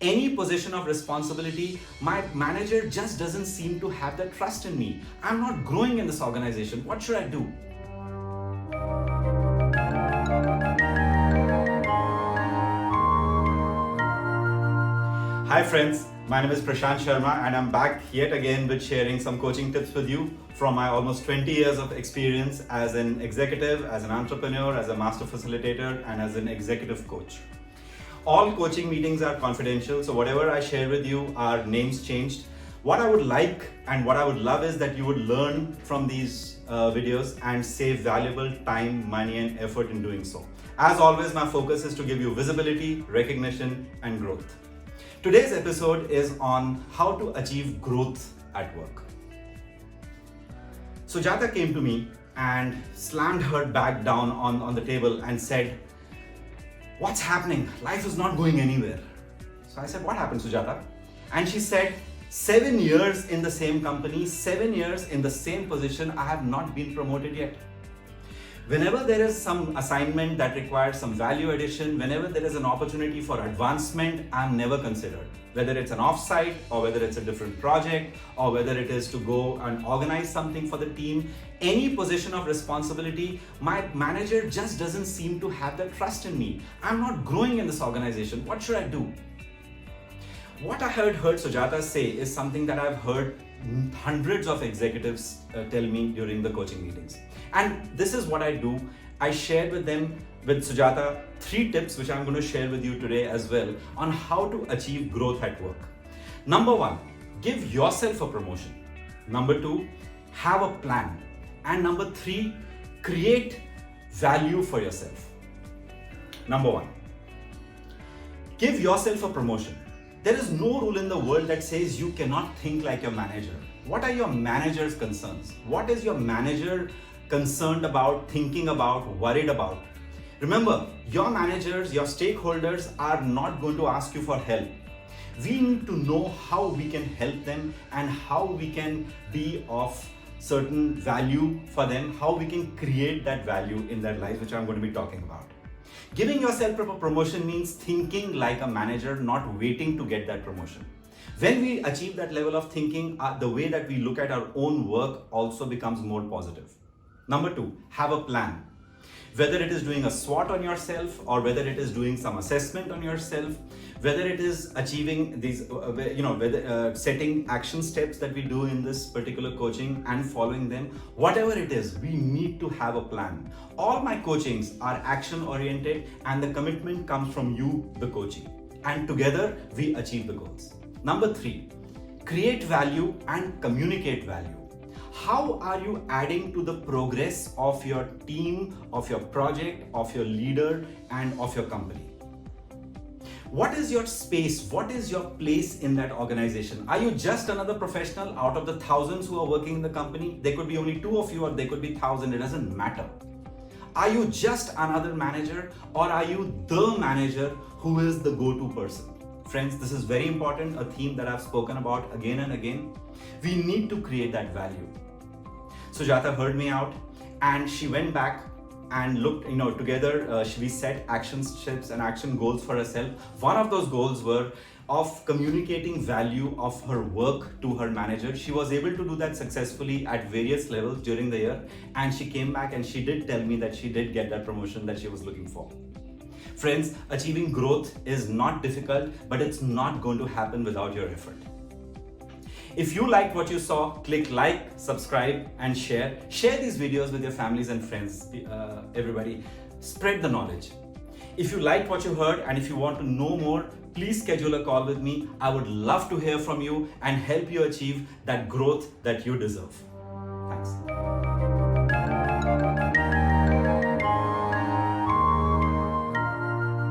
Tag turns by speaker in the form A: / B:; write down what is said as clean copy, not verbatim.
A: any position of responsibility, my manager just doesn't seem to have that trust in me. I'm not growing in this organization. What should I do? Hi friends, my name is Prashant Sharma and I'm back yet again with sharing some coaching tips with you from my almost 20 years of experience as an executive, as an entrepreneur, as a master facilitator and as an executive coach. All coaching meetings are confidential, so whatever I share with you are names changed. What I would like and what I would love is that you would learn from these videos and save valuable time, money and effort in doing so. As always, my focus is to give you visibility, recognition and growth. Today's episode is on how to achieve growth at work. Sujata came to me and slammed her bag down on the table and said, "What's happening? Life is not going anywhere." So I said, "What happened, Sujata?" And she said, 7 years in the same company, 7 years in the same position, I have not been promoted yet. Whenever there is some assignment that requires some value addition, whenever there is an opportunity for advancement, I'm never considered. Whether it's an offsite or whether it's a different project or whether it is to go and organize something for the team, any position of responsibility, my manager just doesn't seem to have that trust in me. I'm not growing in this organization. What should I do? What I heard Sujata say is something that I've heard hundreds of executives tell me during the coaching meetings. And this is what I do. I shared with Sujata 3 tips which I'm going to share with you today as well on how to achieve growth at work. Number 1, give yourself a promotion. Number 2, have a plan. And number 3, create value for yourself. Number 1, give yourself a promotion. There is no rule in the world that says you cannot think like your manager. What are your manager's concerns? What is your manager concerned about, thinking about, worried about? Remember, your managers, your stakeholders are not going to ask you for help. We need to know how we can help them and how we can be of certain value for them, how we can create that value in their lives, which I'm going to be talking about. Giving yourself a promotion means thinking like a manager, not waiting to get that promotion. When we achieve that level of thinking, the way that we look at our own work also becomes more positive. Number 2, have a plan. Whether it is doing a SWOT on yourself or whether it is doing some assessment on yourself, whether it is achieving these, setting action steps that we do in this particular coaching and following them, whatever it is, we need to have a plan. All my coachings are action oriented and the commitment comes from you, the coachee. And together we achieve the goals. Number 3, create value and communicate value. How are you adding to the progress of your team, of your project, of your leader, and of your company? What is your space? What is your place in that organization? Are you just another professional out of the thousands who are working in the company? There could be only 2 of you or there could be 1,000. It doesn't matter. Are you just another manager or are you the manager who is the go-to person? Friends, this is very important, a theme that I've spoken about again and again. We need to create that value. Sujata heard me out and she went back and looked, together we set action steps and action goals for herself. One of those goals were of communicating value of her work to her manager. She was able to do that successfully at various levels during the year, and she came back and she did tell me that she did get that promotion that she was looking for. Friends, achieving growth is not difficult, but it's not going to happen without your effort. If you liked what you saw, click like, subscribe and share. Share these videos with your families and friends, everybody. Spread the knowledge. If you liked what you heard and if you want to know more, please schedule a call with me. I would love to hear from you and help you achieve that growth that you deserve. Thanks.